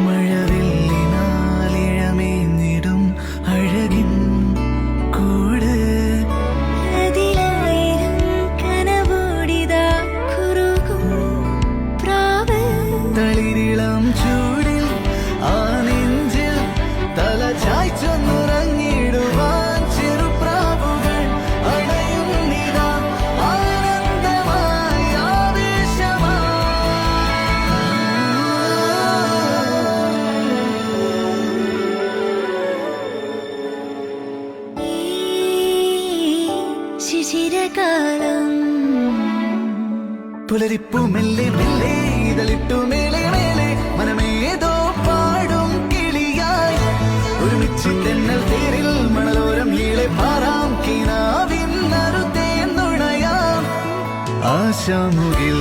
മഴവില്ലിനാലിഴമേഞ്ഞിടും അഴകിൻ കൂട് അതിലായിരം കനവോടിതാ കുറുകും പ്രാവ് തളിരിളം ചൂടിൽ ആ നെഞ്ചിൽ തല ചായ്ച്ചൊന്നുറങ്ങിടുവാൻ ചെറുപ്രാവുകൾ അണയുന്നിതാ ആനന്ദമായി ഈ ശിശിരകാലം പുലരിപ്പു മെല്ലെ മെല്ലെ ഇതളിട്ടു മേലെ മേലെ മനമേതോ പാടും കിളിയായി ഒരുമിച്ച് തെന്നൽ തേരിൽ മണലോരം ഈളെ പാറാം കിനാവിൻ നറുതേ നുണയാം ആശാമുകിൽ